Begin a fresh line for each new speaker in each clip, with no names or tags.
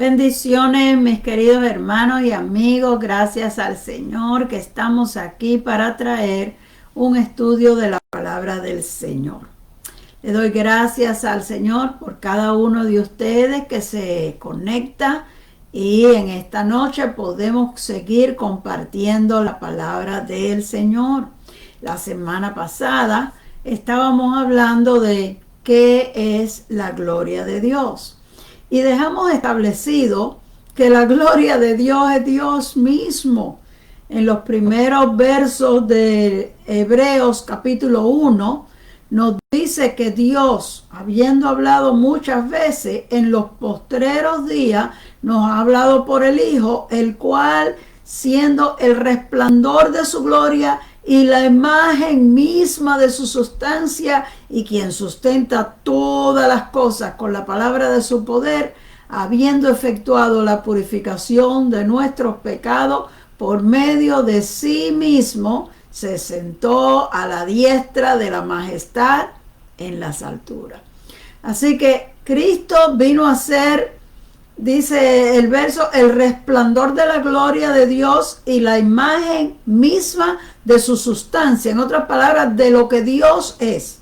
Bendiciones, mis queridos hermanos y amigos. Gracias al Señor que estamos aquí para traer un estudio de la palabra del Señor. Le doy gracias al Señor por cada uno de ustedes que se conecta y en esta noche podemos seguir compartiendo la palabra del Señor. La semana pasada estábamos hablando de qué es la gloria de Dios. Y dejamos establecido que la gloria de Dios es Dios mismo. En los primeros versos de Hebreos capítulo 1 nos dice que Dios, habiendo hablado muchas veces, en los postreros días nos ha hablado por el Hijo, el cual, siendo el resplandor de su gloria y la imagen misma de su sustancia, y quien sustenta todas las cosas con la palabra de su poder, habiendo efectuado la purificación de nuestros pecados por medio de sí mismo, se sentó a la diestra de la majestad en las alturas. Así que Cristo vino a ser, dice el verso, el resplandor de la gloria de Dios y la imagen misma de su sustancia. En otras palabras, de lo que Dios es.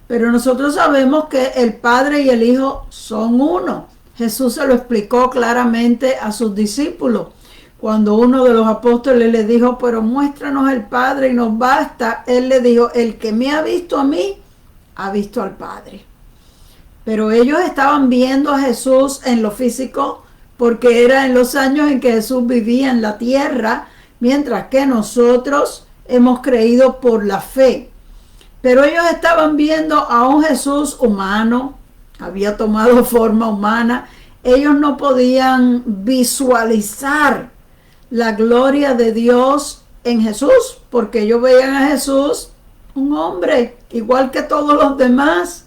Pero nosotros sabemos que el Padre y el Hijo son uno. Jesús se lo explicó claramente a sus discípulos. Cuando uno de los apóstoles le dijo, pero muéstranos el Padre y nos basta, él le dijo, el que me ha visto a mí, ha visto al Padre. Pero ellos estaban viendo a Jesús en lo físico porque era en los años en que Jesús vivía en la tierra, mientras que nosotros hemos creído por la fe. Pero ellos estaban viendo a un Jesús humano, había tomado forma humana. Ellos no podían visualizar la gloria de Dios en Jesús, porque ellos veían a Jesús un hombre, igual que todos los demás.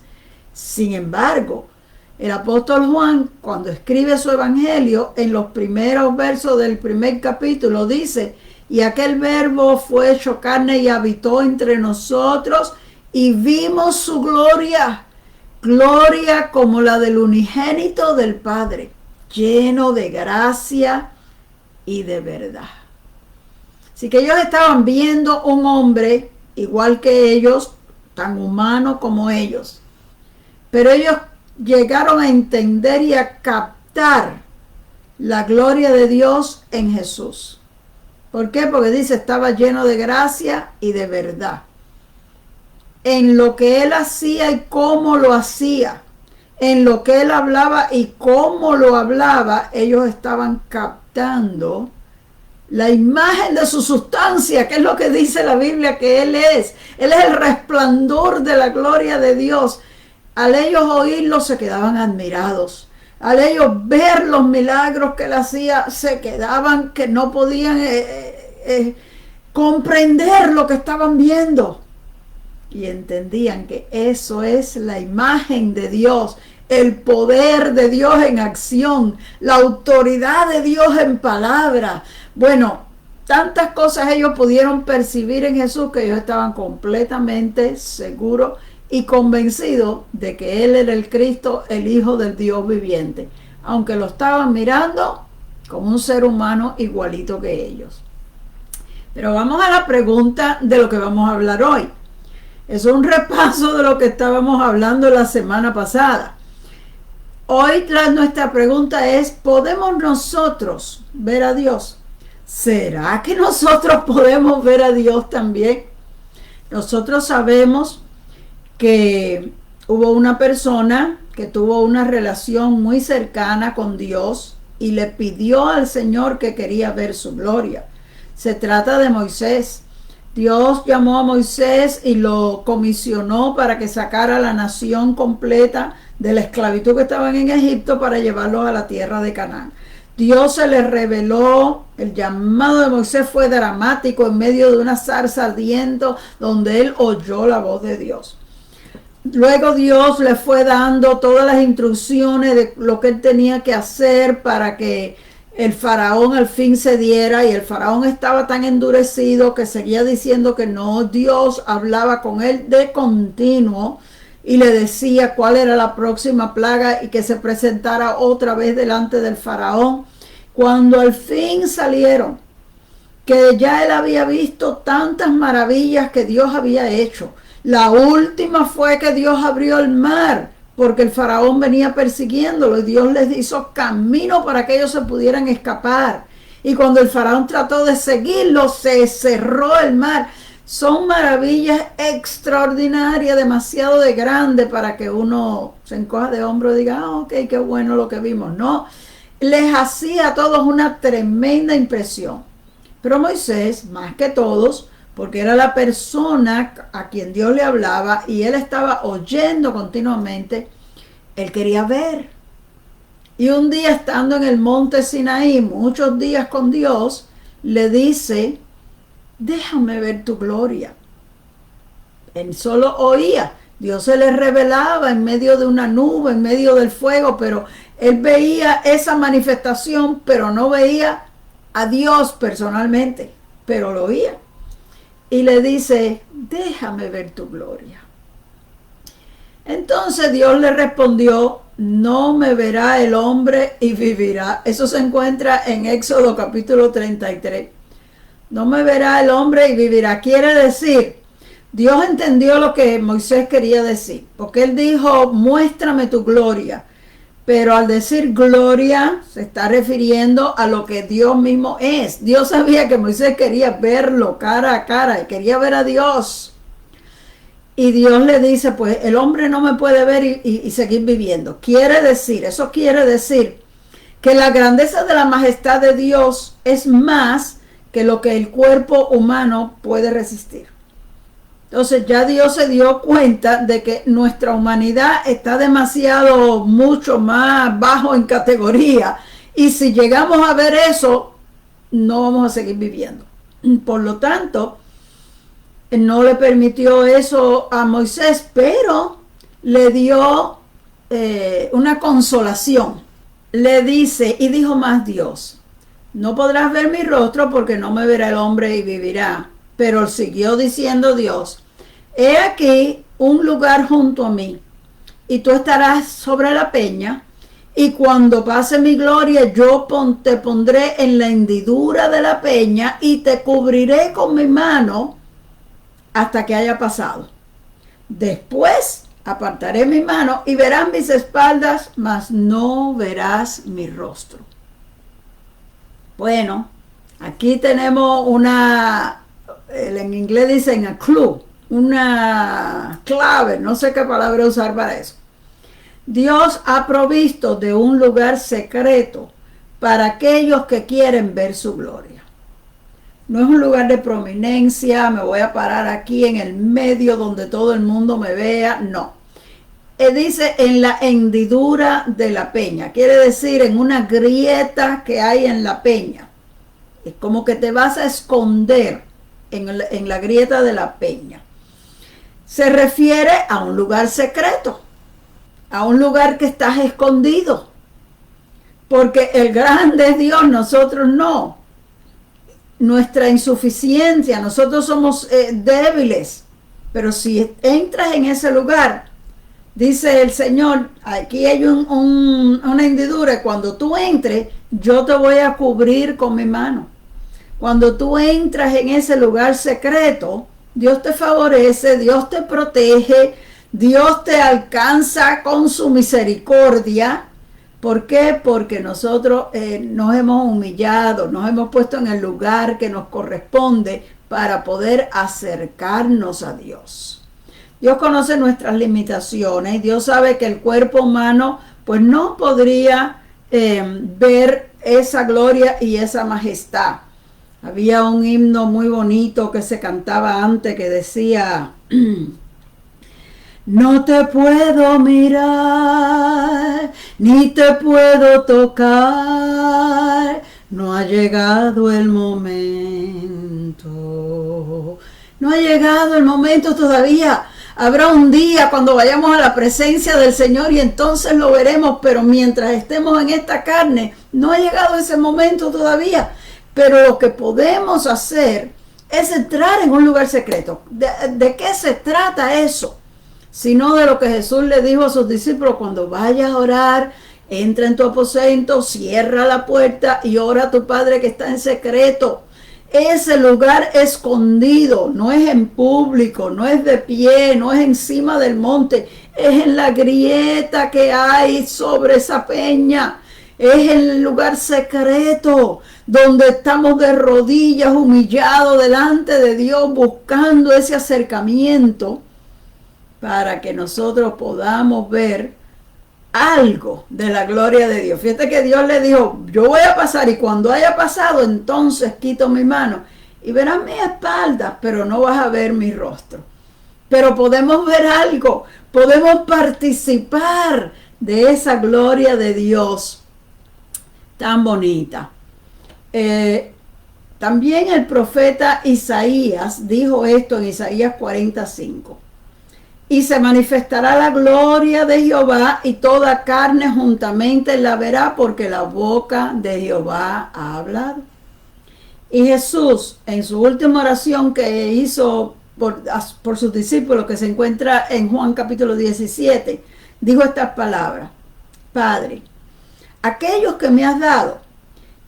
Sin embargo, el apóstol Juan, cuando escribe su evangelio, en los primeros versos del primer capítulo, dice, y aquel verbo fue hecho carne y habitó entre nosotros, y vimos su gloria, gloria como la del unigénito del Padre, lleno de gracia y de verdad. Así que ellos estaban viendo un hombre igual que ellos, tan humano como ellos. Pero ellos llegaron a entender y a captar la gloria de Dios en Jesús. ¿Por qué? Porque dice, estaba lleno de gracia y de verdad. En lo que él hacía y cómo lo hacía, en lo que él hablaba y cómo lo hablaba, ellos estaban captando la imagen de su sustancia, que es lo que dice la Biblia que él es. Él es el resplandor de la gloria de Dios. Al ellos oírlo se quedaban admirados. Al ellos ver los milagros que él hacía, se quedaban que no podían comprender lo que estaban viendo. Y entendían que eso es la imagen de Dios, el poder de Dios en acción, la autoridad de Dios en palabra. Bueno, tantas cosas ellos pudieron percibir en Jesús que ellos estaban completamente seguros y convencidos de que Él era el Cristo, el Hijo del Dios viviente, aunque lo estaban mirando como un ser humano igualito que ellos. Pero vamos a la pregunta de lo que vamos a hablar hoy. Es un repaso de lo que estábamos hablando la semana pasada. Hoy nuestra pregunta es, ¿podemos nosotros ver a Dios? ¿Será que nosotros podemos ver a Dios también? Nosotros sabemos que hubo una persona que tuvo una relación muy cercana con Dios y le pidió al Señor que quería ver su gloria. Se trata de Moisés. Dios llamó a Moisés y lo comisionó para que sacara a la nación completa de la esclavitud que estaban en Egipto para llevarlos a la tierra de Canaán. Dios se les reveló, el llamado de Moisés fue dramático en medio de una zarza ardiendo donde él oyó la voz de Dios. Luego Dios le fue dando todas las instrucciones de lo que él tenía que hacer para que el faraón al fin cediera, y el faraón estaba tan endurecido que seguía diciendo que no. Dios hablaba con él de continuo, y le decía cuál era la próxima plaga y que se presentara otra vez delante del faraón. Cuando al fin salieron, que ya él había visto tantas maravillas que Dios había hecho. La última fue que Dios abrió el mar, porque el faraón venía persiguiéndolo y Dios les hizo camino para que ellos se pudieran escapar. Y cuando el faraón trató de seguirlo, se cerró el mar. Son maravillas extraordinarias, demasiado de grande para que uno se encoja de hombro y diga, ok, qué bueno lo que vimos. No, les hacía a todos una tremenda impresión. Pero Moisés, más que todos, porque era la persona a quien Dios le hablaba y él estaba oyendo continuamente, él quería ver. Y un día, estando en el monte Sinaí, muchos días con Dios, le dice, déjame ver tu gloria. Él solo oía. Dios se le revelaba en medio de una nube, en medio del fuego, pero él veía esa manifestación, pero no veía a Dios personalmente, pero lo oía. Y le dice, déjame ver tu gloria. Entonces Dios le respondió, no me verá el hombre y vivirá. Eso se encuentra en Éxodo capítulo 33. No me verá el hombre y vivirá. Quiere decir, Dios entendió lo que Moisés quería decir, porque él dijo, muéstrame tu gloria. Pero al decir gloria, se está refiriendo a lo que Dios mismo es. Dios sabía que Moisés quería verlo cara a cara y quería ver a Dios. Y Dios le dice, pues el hombre no me puede ver y seguir viviendo. Eso quiere decir que la grandeza de la majestad de Dios es más que lo que el cuerpo humano puede resistir. Entonces ya Dios se dio cuenta de que nuestra humanidad está demasiado, mucho más bajo en categoría. Y si llegamos a ver eso, no vamos a seguir viviendo. Por lo tanto, no le permitió eso a Moisés, pero le dio una consolación. Le dice, y dijo más Dios, no podrás ver mi rostro porque no me verá el hombre y vivirá. Pero siguió diciendo Dios, he aquí un lugar junto a mí, y tú estarás sobre la peña, y cuando pase mi gloria, yo te pondré en la hendidura de la peña, y te cubriré con mi mano hasta que haya pasado. Después apartaré mi mano, y verás mis espaldas, mas no verás mi rostro. Bueno, aquí tenemos en inglés dicen a clue, una clave, no sé qué palabra usar para eso. Dios ha provisto de un lugar secreto para aquellos que quieren ver su gloria. No es un lugar de prominencia, me voy a parar aquí en el medio donde todo el mundo me vea, no. Dice en la hendidura de la peña, quiere decir en una grieta que hay en la peña. Es como que te vas a esconder en la grieta de la peña. Se refiere a un lugar secreto, a un lugar que estás escondido, porque el grande es Dios, nosotros no. Nuestra insuficiencia, nosotros somos débiles, pero si entras en ese lugar, dice el Señor, aquí hay una hendidura, y cuando tú entres, yo te voy a cubrir con mi mano. Cuando tú entras en ese lugar secreto, Dios te favorece, Dios te protege, Dios te alcanza con su misericordia. ¿Por qué? Porque nosotros nos hemos humillado, nos hemos puesto en el lugar que nos corresponde para poder acercarnos a Dios. Dios conoce nuestras limitaciones, Dios sabe que el cuerpo humano pues no podría ver esa gloria y esa majestad. Había un himno muy bonito que se cantaba antes que decía, no te puedo mirar, ni te puedo tocar, no ha llegado el momento. No ha llegado el momento todavía. Habrá un día cuando vayamos a la presencia del Señor y entonces lo veremos, pero mientras estemos en esta carne, no ha llegado ese momento todavía. Pero lo que podemos hacer es entrar en un lugar secreto. ¿De qué se trata eso? sino de lo que Jesús le dijo a sus discípulos: cuando vayas a orar, entra en tu aposento, cierra la puerta y ora a tu Padre que está en secreto. Ese lugar escondido, no es en público, no es de pie, no es encima del monte, es en la grieta que hay sobre esa peña. Es en el lugar secreto, donde estamos de rodillas, humillados delante de Dios, buscando ese acercamiento para que nosotros podamos ver algo de la gloria de Dios. Fíjate que Dios le dijo: yo voy a pasar, y cuando haya pasado, entonces quito mi mano y verás mi espalda, pero no vas a ver mi rostro. Pero podemos ver algo, podemos participar de esa gloria de Dios tan bonita. También el profeta Isaías dijo esto en Isaías 45. Y se manifestará la gloria de Jehová, y toda carne juntamente la verá, porque la boca de Jehová ha hablado. Y Jesús, en su última oración que hizo por sus discípulos, que se encuentra en Juan capítulo 17, dijo estas palabras: Padre, aquellos que me has dado,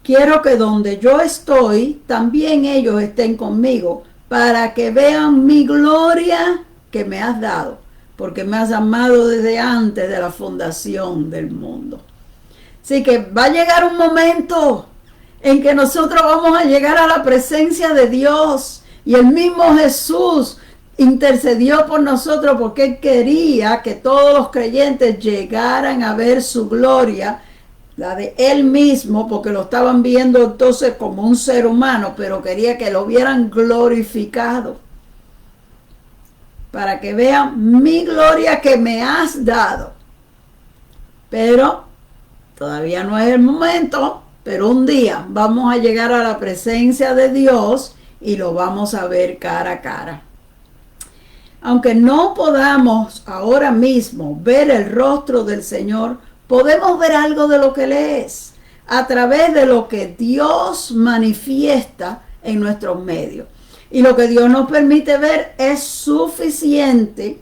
quiero que donde yo estoy, también ellos estén conmigo, para que vean mi gloria que me has dado, porque me has amado desde antes de la fundación del mundo. Así que va a llegar un momento en que nosotros vamos a llegar a la presencia de Dios, y el mismo Jesús intercedió por nosotros porque Él quería que todos los creyentes llegaran a ver su gloria, la de Él mismo, porque lo estaban viendo entonces como un ser humano, pero quería que lo vieran glorificado, para que vean mi gloria que me has dado. Pero todavía no es el momento, pero un día vamos a llegar a la presencia de Dios y lo vamos a ver cara a cara. Aunque no podamos ahora mismo ver el rostro del Señor, podemos ver algo de lo que Él es, a través de lo que Dios manifiesta en nuestros medios. Y lo que Dios nos permite ver es suficiente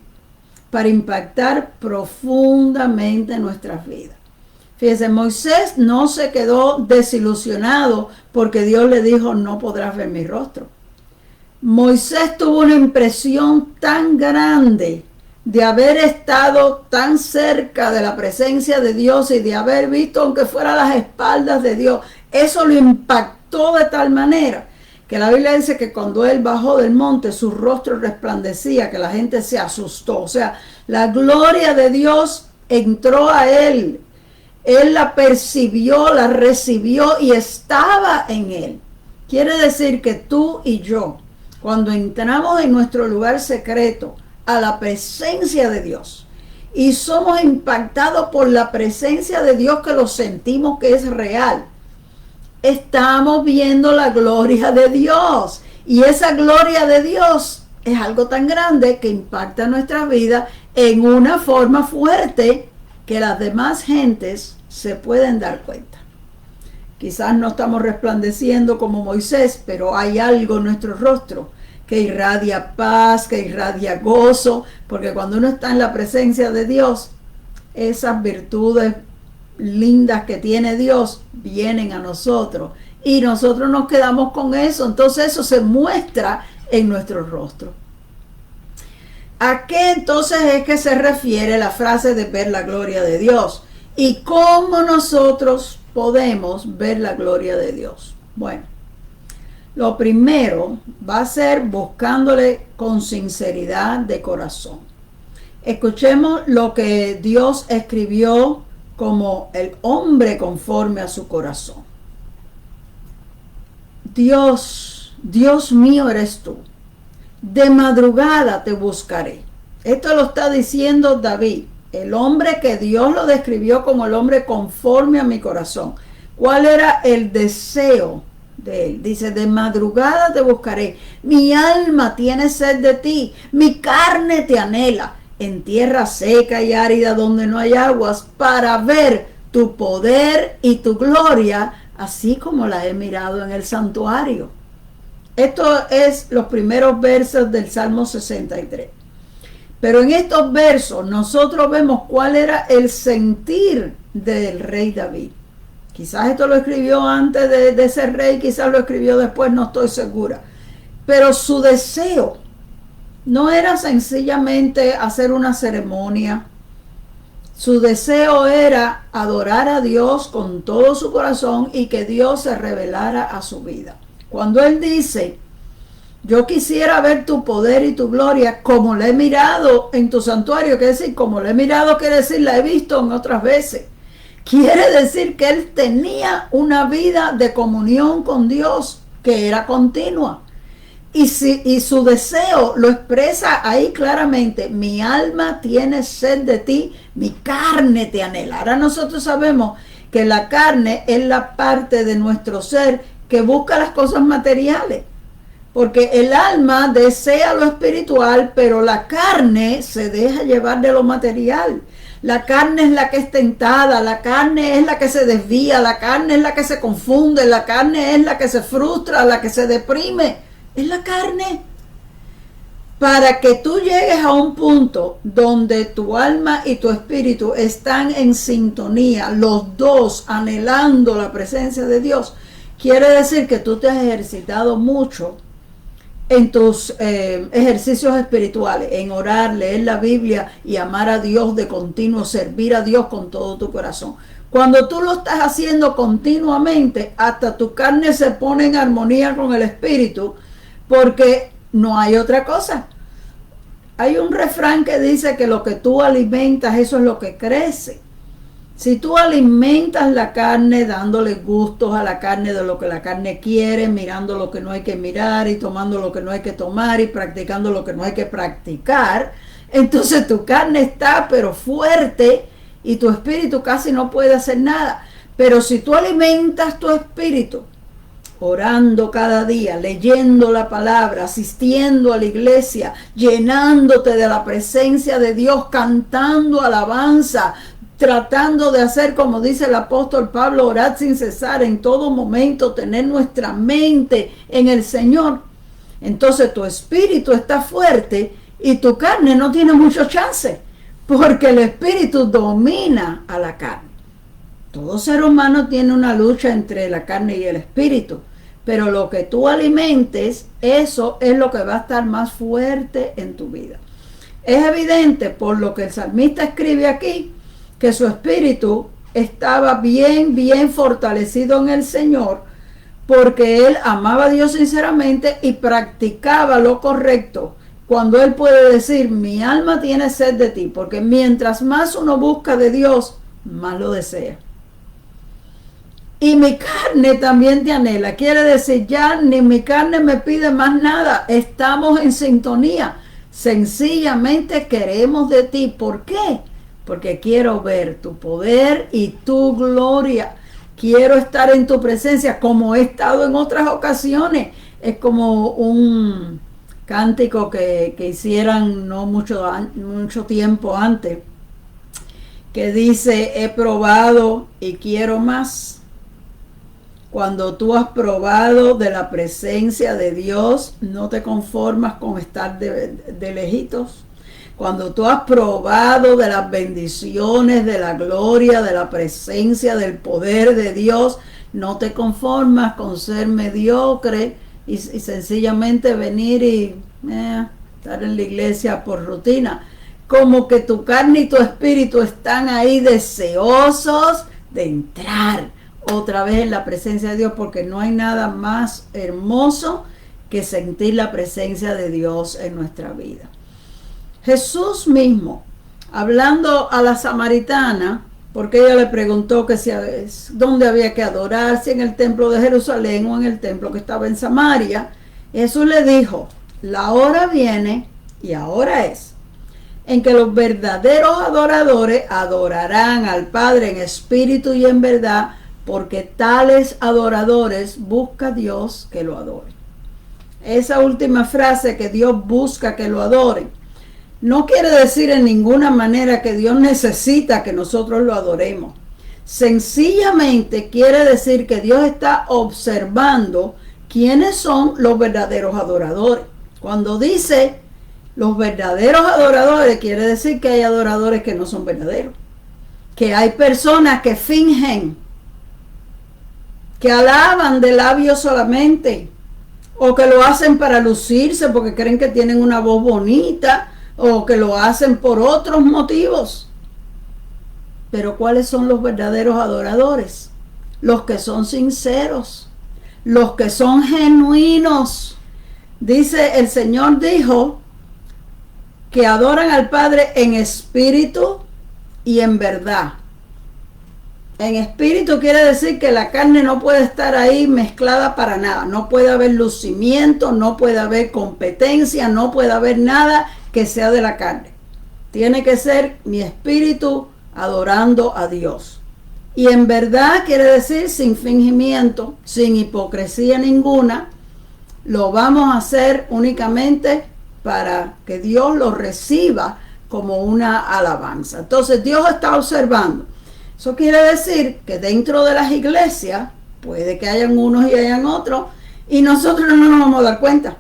para impactar profundamente nuestras vidas. Fíjense, Moisés no se quedó desilusionado porque Dios le dijo: no podrás ver mi rostro. Moisés tuvo una impresión tan grande de haber estado tan cerca de la presencia de Dios y de haber visto, aunque fuera las espaldas de Dios. Eso lo impactó de tal manera que la Biblia dice que cuando él bajó del monte, su rostro resplandecía, que la gente se asustó. O sea, la gloria de Dios entró a él. Él la percibió, la recibió y estaba en él. Quiere decir que tú y yo, cuando entramos en nuestro lugar secreto, a la presencia de Dios, y somos impactados por la presencia de Dios, que lo sentimos que es real, estamos viendo la gloria de Dios, y esa gloria de Dios es algo tan grande que impacta nuestra vida en una forma fuerte que las demás gentes se pueden dar cuenta. Quizás no estamos resplandeciendo como Moisés, pero hay algo en nuestro rostro que irradia paz, que irradia gozo, porque cuando uno está en la presencia de Dios, esas virtudes lindas que tiene Dios vienen a nosotros y nosotros nos quedamos con eso. Entonces eso se muestra en nuestro rostro. ¿A qué entonces es que se refiere la frase de ver la gloria de Dios? ¿Y cómo nosotros podemos ver la gloria de Dios? Bueno, lo primero va a ser buscándole con sinceridad de corazón. Escuchemos lo que Dios escribió como el hombre conforme a su corazón. Dios, Dios mío eres tú. De madrugada te buscaré. Esto lo está diciendo David, el hombre que Dios lo describió como el hombre conforme a mi corazón. ¿Cuál era el deseo de él? Dice: de madrugada te buscaré. Mi alma tiene sed de ti. Mi carne te anhela en tierra seca y árida donde no hay aguas, para ver tu poder y tu gloria, así como la he mirado en el santuario. Esto es los primeros versos del Salmo 63. Pero en estos versos nosotros vemos cuál era el sentir del rey David. Quizás esto lo escribió antes de ser rey, quizás lo escribió después, no estoy segura. Pero su deseo no era sencillamente hacer una ceremonia. Su deseo era adorar a Dios con todo su corazón y que Dios se revelara a su vida. Cuando él dice, yo quisiera ver tu poder y tu gloria como la he mirado en tu santuario, quiere decir, como la he mirado, quiere decir, la he visto en otras veces. Quiere decir que él tenía una vida de comunión con Dios que era continua. Y su deseo lo expresa ahí claramente, mi alma tiene sed de ti, mi carne te anhela. Ahora nosotros sabemos que la carne es la parte de nuestro ser que busca las cosas materiales, porque el alma desea lo espiritual, pero la carne se deja llevar de lo material. La carne es la que es tentada, la carne es la que se desvía, la carne es la que se confunde, la carne es la que se frustra, la que se deprime. Es la carne. Para que tú llegues a un punto donde tu alma y tu espíritu están en sintonía, los dos anhelando la presencia de Dios, quiere decir que tú te has ejercitado mucho en tus ejercicios espirituales, en orar, leer la Biblia y amar a Dios de continuo, servir a Dios con todo tu corazón. Cuando tú lo estás haciendo continuamente, hasta tu carne se pone en armonía con el espíritu, porque no hay otra cosa. Hay un refrán que dice que lo que tú alimentas, eso es lo que crece. Si tú alimentas la carne dándole gustos a la carne de lo que la carne quiere, mirando lo que no hay que mirar y tomando lo que no hay que tomar y practicando lo que no hay que practicar, entonces tu carne está pero fuerte y tu espíritu casi no puede hacer nada. Pero si tú alimentas tu espíritu, orando cada día, leyendo la palabra, asistiendo a la iglesia, llenándote de la presencia de Dios, cantando alabanza, tratando de hacer, como dice el apóstol Pablo, orar sin cesar en todo momento, tener nuestra mente en el Señor. Entonces tu espíritu está fuerte y tu carne no tiene mucho chance, porque el espíritu domina a la carne. Todo ser humano tiene una lucha entre la carne y el espíritu, pero lo que tú alimentes, eso es lo que va a estar más fuerte en tu vida. Es evidente por lo que el salmista escribe aquí, que su espíritu estaba bien fortalecido en el Señor, porque él amaba a Dios sinceramente y practicaba lo correcto. Cuando él puede decir, mi alma tiene sed de ti, porque mientras más uno busca de Dios, más lo desea. Y mi carne también te anhela. Quiere decir, ya ni mi carne me pide más nada. Estamos en sintonía. Sencillamente queremos de ti. ¿Por qué? Porque quiero ver tu poder y tu gloria. Quiero estar en tu presencia como he estado en otras ocasiones. Es como un cántico que hicieran no mucho tiempo antes, que dice, he probado y quiero más. Cuando tú has probado de la presencia de Dios, no te conformas con estar de lejitos. Cuando tú has probado de las bendiciones, de la gloria, de la presencia, del poder de Dios, no te conformas con ser mediocre y sencillamente venir y estar en la iglesia por rutina. Como que tu carne y tu espíritu están ahí deseosos de entrar otra vez en la presencia de Dios, porque no hay nada más hermoso que sentir la presencia de Dios en nuestra vida. Jesús mismo, hablando a la samaritana, porque ella le preguntó que si dónde había que adorar, si en el templo de Jerusalén o en el templo que estaba en Samaria, Jesús le dijo, la hora viene y ahora es, en que los verdaderos adoradores adorarán al Padre en espíritu y en verdad, porque tales adoradores busca a Dios que lo adoren. Esa última frase, que Dios busca que lo adoren, no quiere decir en ninguna manera que Dios necesita que nosotros lo adoremos. Sencillamente quiere decir que Dios está observando quiénes son los verdaderos adoradores. Cuando dice Los verdaderos adoradores quiere decir que hay adoradores que no son verdaderos. Que hay personas que fingen, que alaban de labios solamente, o que lo hacen para lucirse porque creen que tienen una voz bonita, o que lo hacen por otros motivos. Pero ¿cuáles son los verdaderos adoradores? Los que son sinceros, los que son genuinos. Dice, el Señor dijo que adoran al Padre en espíritu y en verdad. En espíritu quiere decir que la carne no puede estar ahí mezclada para nada. No puede haber lucimiento, no puede haber competencia, no puede haber nada que sea de la carne. Tiene que ser mi espíritu adorando a Dios. Y en verdad quiere decir sin fingimiento, sin hipocresía ninguna. Lo vamos a hacer únicamente para que Dios lo reciba como una alabanza. Entonces Dios está observando. Eso quiere decir que dentro de las iglesias puede que hayan unos y hayan otros, y nosotros no nos vamos a dar cuenta.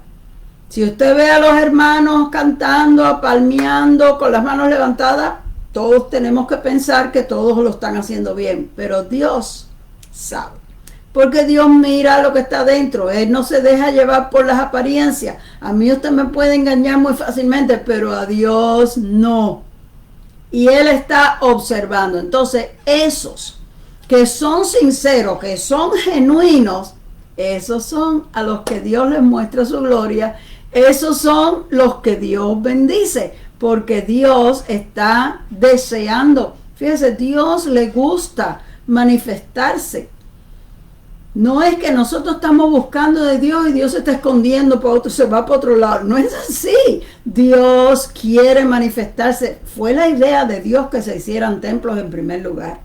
Si usted ve a los hermanos cantando, palmeando, con las manos levantadas, todos tenemos que pensar que todos lo están haciendo bien, pero Dios sabe. Porque Dios mira lo que está dentro. Él no se deja llevar por las apariencias. A mí usted me puede engañar muy fácilmente, pero a Dios no. Y Él está observando. Entonces, esos que son sinceros, que son genuinos, esos son a los que Dios les muestra su gloria. Esos son los que Dios bendice, porque Dios está deseando. Fíjese, Dios le gusta manifestarse. No es que nosotros estamos buscando de Dios y Dios se está escondiendo, para otro, se va para otro lado. No es así. Dios quiere manifestarse. Fue la idea de Dios que se hicieran templos en primer lugar.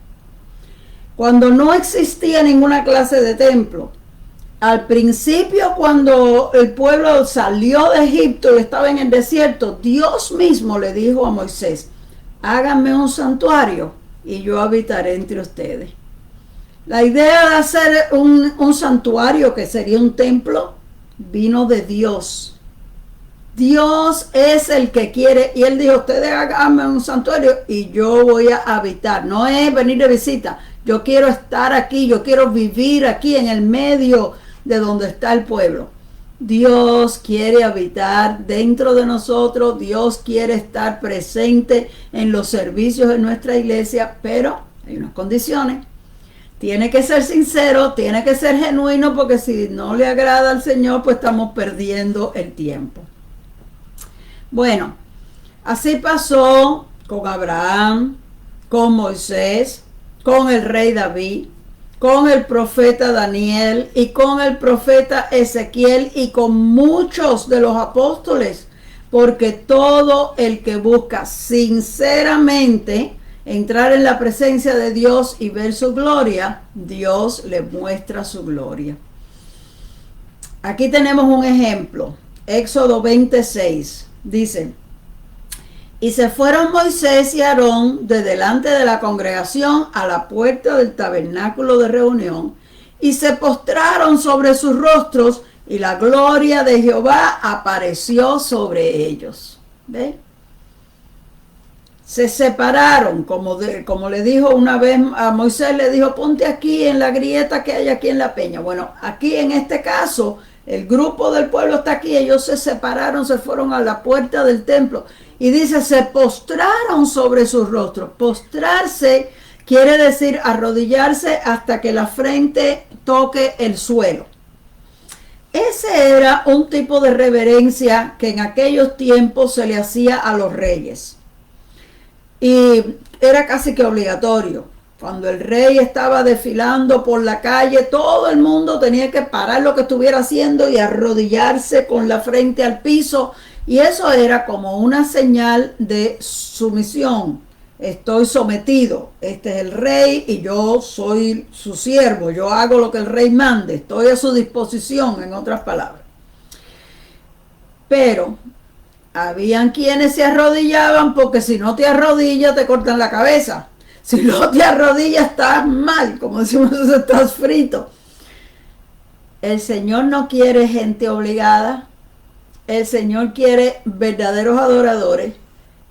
Cuando no existía ninguna clase de templo, al principio cuando el pueblo salió de Egipto y estaba en el desierto, Dios mismo le dijo a Moisés, háganme un santuario y yo habitaré entre ustedes. La idea de hacer un santuario, que sería un templo, vino de Dios. Dios es el que quiere, y Él dijo, ustedes háganme un santuario y yo voy a habitar. No es venir de visita, yo quiero estar aquí, yo quiero vivir aquí en el medio de donde está el pueblo. Dios quiere habitar dentro de nosotros, Dios quiere estar presente en los servicios de nuestra iglesia, pero hay unas condiciones. Tiene que ser sincero, tiene que ser genuino, porque si no le agrada al Señor, pues estamos perdiendo el tiempo. Bueno, así pasó con Abraham, con Moisés, con el rey David, con el profeta Daniel y con el profeta Ezequiel y con muchos de los apóstoles, porque todo el que busca sinceramente entrar en la presencia de Dios y ver su gloria, Dios le muestra su gloria. Aquí tenemos un ejemplo. Éxodo 26 dice, y se fueron Moisés y Aarón de delante de la congregación a la puerta del tabernáculo de reunión, y se postraron sobre sus rostros, y la gloria de Jehová apareció sobre ellos. ¿Ve? Se separaron, como le dijo una vez a Moisés, le dijo, ponte aquí en la grieta que hay aquí en la peña. Bueno, aquí en este caso, el grupo del pueblo está aquí, ellos se separaron, se fueron a la puerta del templo. Y dice, se postraron sobre sus rostros. Postrarse quiere decir arrodillarse hasta que la frente toque el suelo. Ese era un tipo de reverencia que en aquellos tiempos se le hacía a los reyes. Y era casi que obligatorio. Cuando el rey estaba desfilando por la calle, todo el mundo tenía que parar lo que estuviera haciendo y arrodillarse con la frente al piso. Y eso era como una señal de sumisión. Estoy sometido. Este es el rey y yo soy su siervo. Yo hago lo que el rey mande. Estoy a su disposición, en otras palabras. Pero habían quienes se arrodillaban porque si no te arrodillas te cortan la cabeza. Si no te arrodillas estás mal, como decimos, estás frito. El Señor no quiere gente obligada. El Señor quiere verdaderos adoradores.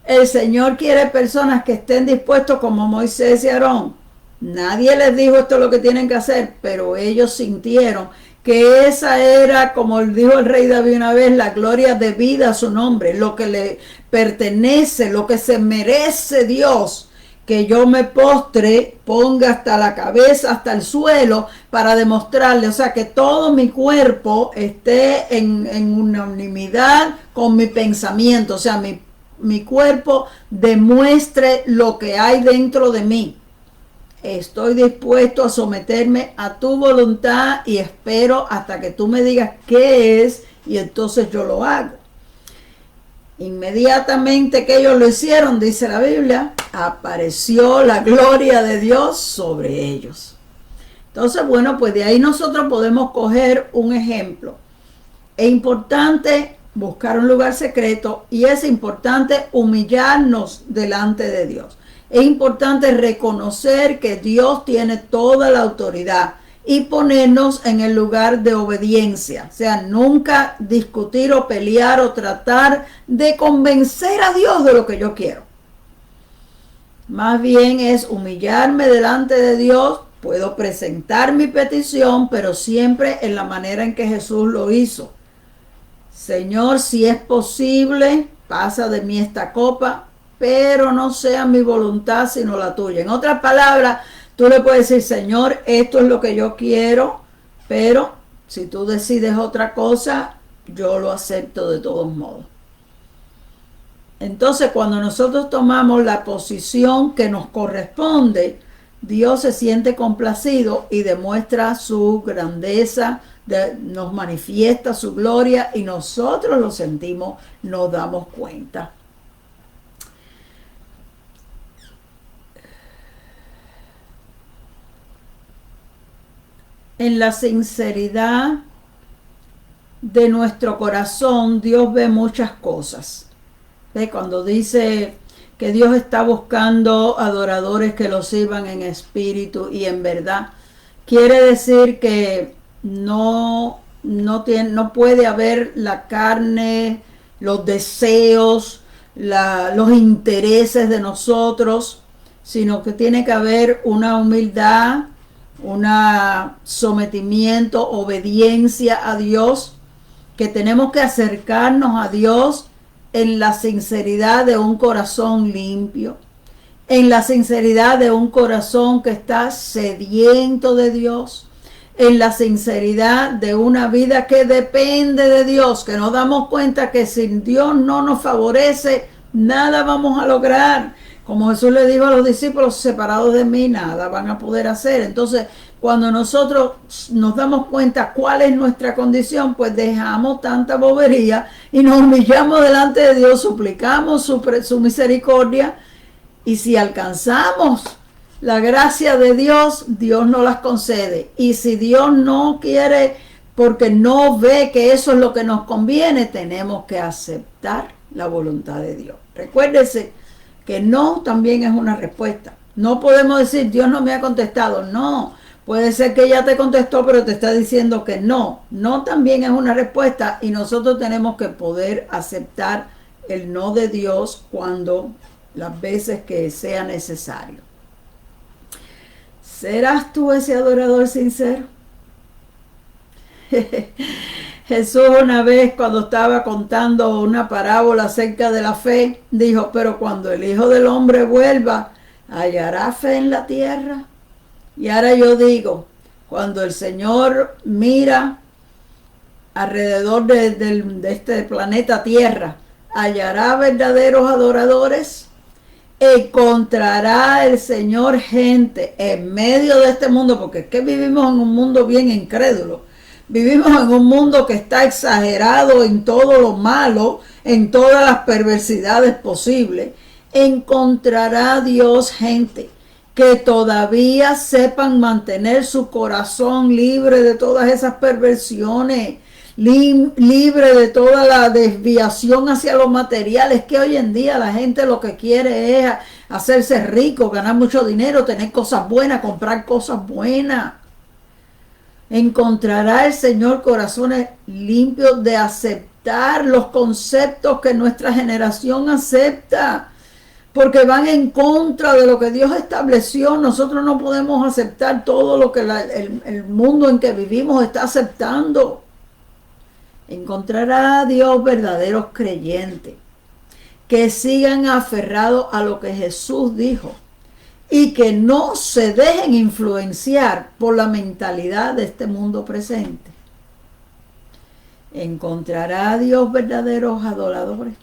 El Señor quiere personas que estén dispuestos como Moisés y Aarón. Nadie les dijo esto es lo que tienen que hacer, pero ellos sintieron que esa era, como dijo el rey David una vez, la gloria debida a su nombre, lo que le pertenece, lo que se merece Dios, que yo me postre, ponga hasta la cabeza, hasta el suelo, para demostrarle, o sea, que todo mi cuerpo esté en unanimidad con mi pensamiento, o sea, mi cuerpo demuestre lo que hay dentro de mí. Estoy dispuesto a someterme a tu voluntad y espero hasta que tú me digas qué es y entonces yo lo hago. Inmediatamente que ellos lo hicieron, dice la Biblia, apareció la gloria de Dios sobre ellos. Entonces, bueno, pues de ahí nosotros podemos coger un ejemplo. Es importante buscar un lugar secreto y es importante humillarnos delante de Dios. Es importante reconocer que Dios tiene toda la autoridad y ponernos en el lugar de obediencia. O sea, nunca discutir o pelear o tratar de convencer a Dios de lo que yo quiero. Más bien es humillarme delante de Dios. Puedo presentar mi petición, pero siempre en la manera en que Jesús lo hizo. Señor, si es posible, pasa de mí esta copa, pero no sea mi voluntad sino la tuya. En otras palabras, tú le puedes decir, Señor, esto es lo que yo quiero, pero si tú decides otra cosa, yo lo acepto de todos modos. Entonces, cuando nosotros tomamos la posición que nos corresponde, Dios se siente complacido y demuestra su grandeza, nos manifiesta su gloria y nosotros lo sentimos, nos damos cuenta. En la sinceridad de nuestro corazón, Dios ve muchas cosas. ¿Ve? Cuando dice que Dios está buscando adoradores que lo sirvan en espíritu y en verdad, quiere decir que no puede haber la carne, los deseos, los intereses de nosotros, sino que tiene que haber una humildad, un sometimiento, obediencia a Dios, que tenemos que acercarnos a Dios en la sinceridad de un corazón limpio, en la sinceridad de un corazón que está sediento de Dios, en la sinceridad de una vida que depende de Dios, que nos damos cuenta que sin Dios no nos favorece, nada vamos a lograr. Como Jesús le dijo a los discípulos, separados de mí, nada van a poder hacer. Entonces, cuando nosotros nos damos cuenta cuál es nuestra condición, pues dejamos tanta bobería y nos humillamos delante de Dios, suplicamos su misericordia. Y si alcanzamos la gracia de Dios, Dios nos las concede. Y si Dios no quiere, porque no ve que eso es lo que nos conviene, tenemos que aceptar la voluntad de Dios. Recuérdese que no también es una respuesta. No podemos decir, Dios no me ha contestado. No, puede ser que ya te contestó, pero te está diciendo que no. No también es una respuesta y nosotros tenemos que poder aceptar el no de Dios cuando las veces que sea necesario. ¿Serás tú ese adorador sincero? Jesús una vez, cuando estaba contando una parábola acerca de la fe, dijo, pero cuando el Hijo del Hombre vuelva, ¿hallará fe en la tierra? Y ahora yo digo, cuando el Señor mira alrededor de este planeta Tierra, ¿hallará verdaderos adoradores? Encontrará el Señor gente en medio de este mundo, porque es que vivimos en un mundo bien incrédulo. Vivimos en un mundo que está exagerado en todo lo malo, en todas las perversidades posibles. Encontrará Dios gente que todavía sepan mantener su corazón libre de todas esas perversiones, libre de toda la desviación hacia los materiales, que hoy en día la gente lo que quiere es hacerse rico, ganar mucho dinero, tener cosas buenas, comprar cosas buenas. Encontrará el Señor corazones limpios de aceptar aceptar los conceptos que nuestra generación acepta, porque van en contra de lo que Dios estableció. Nosotros no podemos aceptar todo lo que el mundo en que vivimos está aceptando. Encontrará a Dios verdaderos creyentes que sigan aferrados a lo que Jesús dijo y que no se dejen influenciar por la mentalidad de este mundo presente. Encontrará a Dios verdaderos adoradores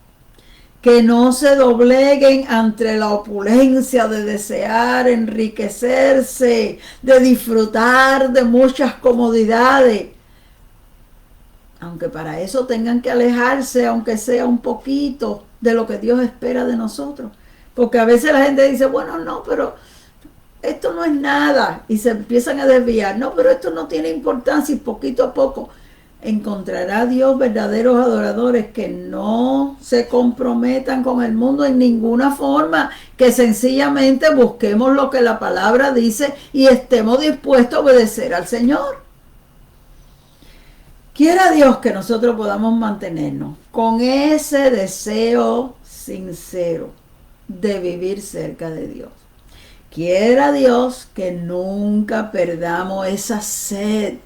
que no se dobleguen ante la opulencia de desear enriquecerse, de disfrutar de muchas comodidades, aunque para eso tengan que alejarse, aunque sea un poquito, de lo que Dios espera de nosotros. Porque a veces la gente dice, bueno, no, pero esto no es nada, y se empiezan a desviar. No, pero esto no tiene importancia, y poquito a poco encontrará Dios verdaderos adoradores que no se comprometan con el mundo en ninguna forma, que sencillamente busquemos lo que la palabra dice y estemos dispuestos a obedecer al Señor. Quiera Dios que nosotros podamos mantenernos con ese deseo sincero de vivir cerca de Dios. Quiera Dios que nunca perdamos esa sed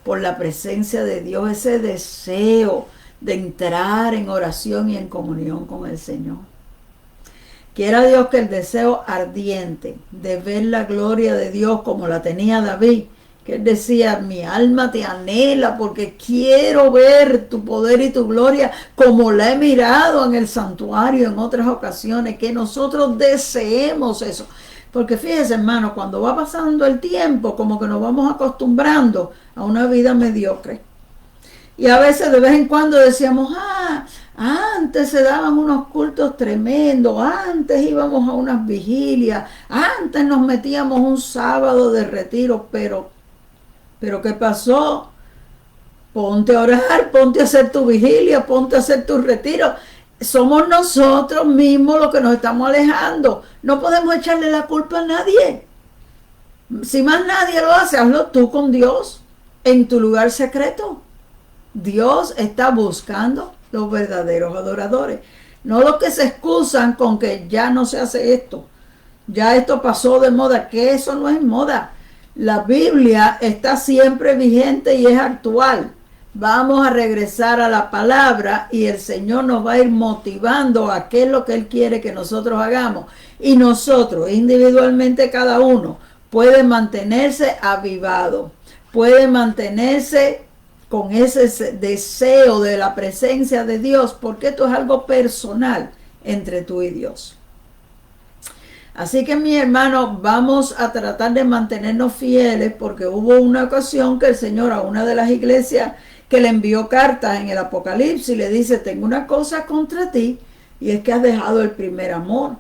por la presencia de Dios, ese deseo de entrar en oración y en comunión con el Señor. Quiera Dios que el deseo ardiente de ver la gloria de Dios como la tenía David, que él decía, mi alma te anhela porque quiero ver tu poder y tu gloria como la he mirado en el santuario en otras ocasiones, que nosotros deseemos eso. Porque fíjese, hermano, cuando va pasando el tiempo, como que nos vamos acostumbrando a una vida mediocre. Y a veces de vez en cuando decíamos, antes se daban unos cultos tremendos, antes íbamos a unas vigilias, antes nos metíamos un sábado de retiro, pero ¿qué pasó? Ponte a orar, ponte a hacer tu vigilia, ponte a hacer tu retiro. Somos nosotros mismos los que nos estamos alejando. No podemos echarle la culpa a nadie. Si más nadie lo hace, hazlo tú con Dios en tu lugar secreto. Dios está buscando los verdaderos adoradores, no los que se excusan con que ya no se hace esto, ya esto pasó de moda, que eso no es moda. La Biblia está siempre vigente y es actual. Vamos a regresar a la palabra y el Señor nos va a ir motivando a qué es lo que Él quiere que nosotros hagamos. Y nosotros, individualmente cada uno, puede mantenerse avivado, puede mantenerse con ese deseo de la presencia de Dios, porque esto es algo personal entre tú y Dios. Así que, mi hermano, vamos a tratar de mantenernos fieles, porque hubo una ocasión que el Señor a una de las iglesias que le envió cartas en el Apocalipsis le dice, tengo una cosa contra ti, y es que has dejado el primer amor.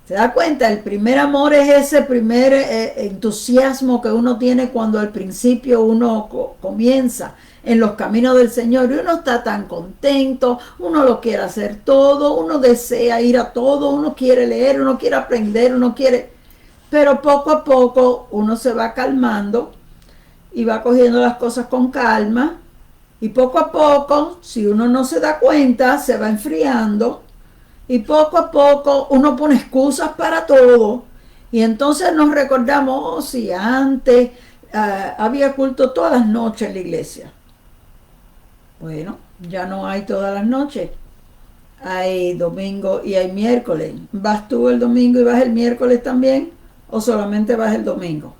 ¿Se da cuenta? El primer amor es ese primer entusiasmo que uno tiene cuando al principio uno comienza en los caminos del Señor, y uno está tan contento, uno lo quiere hacer todo, uno desea ir a todo, uno quiere leer, uno quiere aprender, uno quiere... Pero poco a poco uno se va calmando y va cogiendo las cosas con calma, y poco a poco, si uno no se da cuenta, se va enfriando, y poco a poco uno pone excusas para todo, y entonces nos recordamos, oh, si antes había culto todas las noches en la iglesia. Bueno, ya no hay todas las noches, hay domingo y hay miércoles. ¿Vas tú el domingo y vas el miércoles también? ¿O solamente vas el domingo?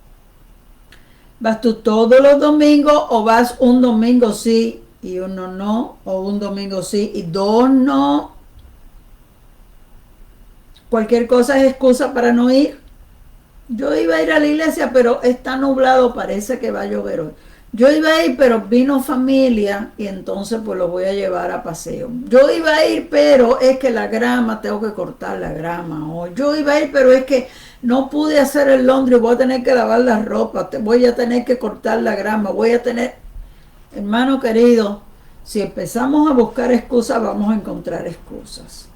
¿Vas tú todos los domingos o vas un domingo sí y uno no? ¿O un domingo sí y dos no? Cualquier cosa es excusa para no ir. Yo iba a ir a la iglesia, pero está nublado, parece que va a llover hoy. Yo iba a ir, pero vino familia y entonces pues lo voy a llevar a paseo. Yo iba a ir, pero es que la grama, tengo que cortar la grama. O yo iba a ir, pero es que no pude hacer el laundry, voy a tener que lavar la ropa, voy a tener que cortar la grama, voy a tener... Hermano querido, si empezamos a buscar excusas, vamos a encontrar excusas.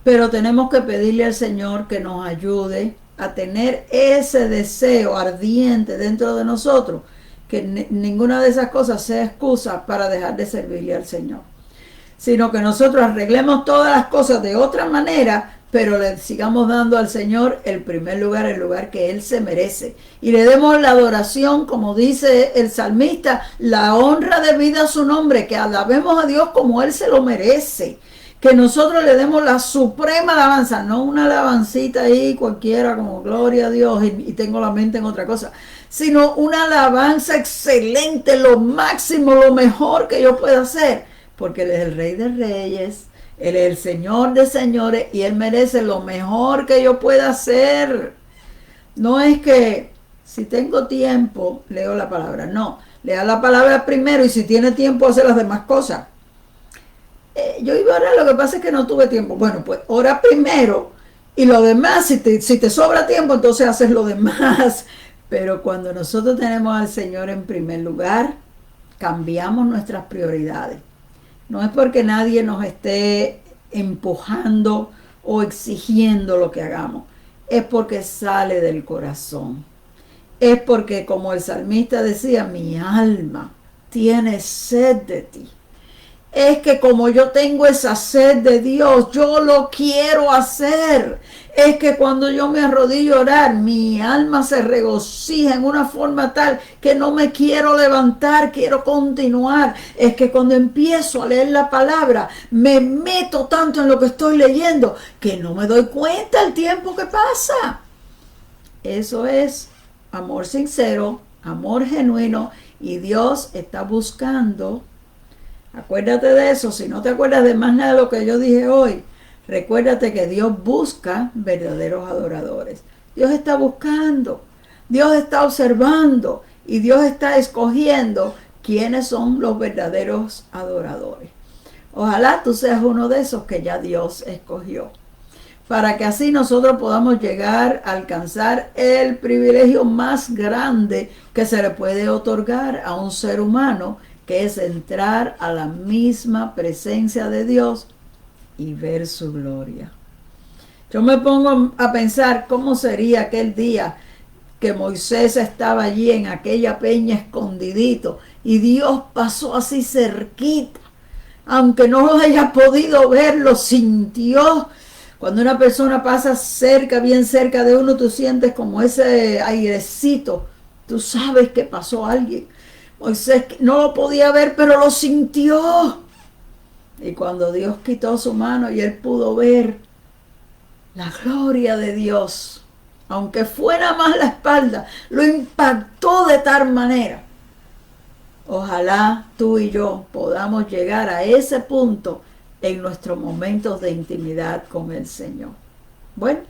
Pero tenemos que pedirle al Señor que nos ayude a tener ese deseo ardiente dentro de nosotros, que ninguna de esas cosas sea excusa para dejar de servirle al Señor. sino que nosotros arreglemos todas las cosas de otra manera, pero le sigamos dando al Señor el primer lugar, el lugar que Él se merece. Y le demos la adoración, como dice el salmista, la honra debida a su nombre, que alabemos a Dios como Él se lo merece. Que nosotros le demos la suprema alabanza, no una alabancita ahí cualquiera como gloria a Dios y tengo la mente en otra cosa, sino una alabanza excelente, lo máximo, lo mejor que yo pueda hacer, porque Él es el Rey de Reyes, Él es el Señor de señores y Él merece lo mejor que yo pueda hacer. No es que si tengo tiempo leo la palabra, no, lea la palabra primero y si tiene tiempo hace las demás cosas. Yo iba a orar, lo que pasa es que no tuve tiempo. Bueno, pues ora primero y lo demás, si te sobra tiempo, entonces haces lo demás. Pero cuando nosotros tenemos al Señor en primer lugar, cambiamos nuestras prioridades. No es porque nadie nos esté empujando o exigiendo lo que hagamos. Es porque sale del corazón. Es porque, como el salmista decía, mi alma tiene sed de ti. Es que como yo tengo esa sed de Dios, yo lo quiero hacer. Es que cuando yo me arrodillo a orar, mi alma se regocija en una forma tal que no me quiero levantar, quiero continuar. Es que cuando empiezo a leer la palabra, me meto tanto en lo que estoy leyendo que no me doy cuenta el tiempo que pasa. Eso es amor sincero, amor genuino, y Dios está buscando. Acuérdate de eso. Si no te acuerdas de más nada de lo que yo dije hoy, recuérdate que Dios busca verdaderos adoradores. Dios está buscando, Dios está observando y Dios está escogiendo quiénes son los verdaderos adoradores. Ojalá tú seas uno de esos que ya Dios escogió, para que así nosotros podamos llegar a alcanzar el privilegio más grande que se le puede otorgar a un ser humano, que es entrar a la misma presencia de Dios y ver su gloria. Yo me pongo a pensar cómo sería aquel día que Moisés estaba allí en aquella peña escondidito y Dios pasó así cerquita, aunque no lo haya podido ver, lo sintió. Cuando una persona pasa cerca, bien cerca de uno, tú sientes como ese airecito, tú sabes que pasó alguien. Moisés no lo podía ver, pero lo sintió. Y cuando Dios quitó su mano y él pudo ver la gloria de Dios, aunque fuera más la espalda, lo impactó de tal manera. Ojalá tú y yo podamos llegar a ese punto en nuestros momentos de intimidad con el Señor. Bueno,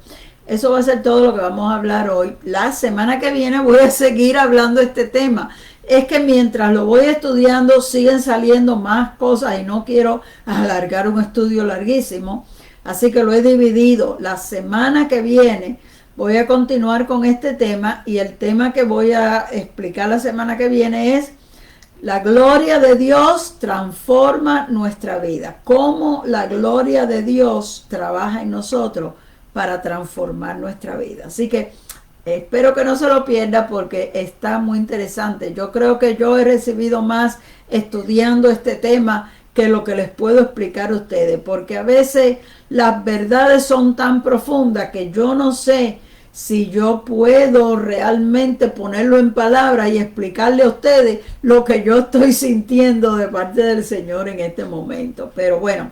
eso va a ser todo lo que vamos a hablar hoy. La semana que viene voy a seguir hablando de este tema. Es que mientras lo voy estudiando siguen saliendo más cosas y no quiero alargar un estudio larguísimo. Así que lo he dividido. La semana que viene voy a continuar con este tema y el tema que voy a explicar la semana que viene es: la gloria de Dios transforma nuestra vida. Cómo la gloria de Dios trabaja en nosotros para transformar nuestra vida. Así que espero que no se lo pierda porque está muy interesante. Yo creo que yo he recibido más estudiando este tema que lo que les puedo explicar a ustedes, porque a veces las verdades son tan profundas que yo no sé si yo puedo realmente ponerlo en palabras y explicarle a ustedes lo que yo estoy sintiendo de parte del Señor en este momento. Pero bueno,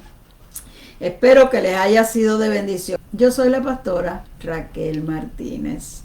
espero que les haya sido de bendición. Yo soy la pastora Raquel Martínez.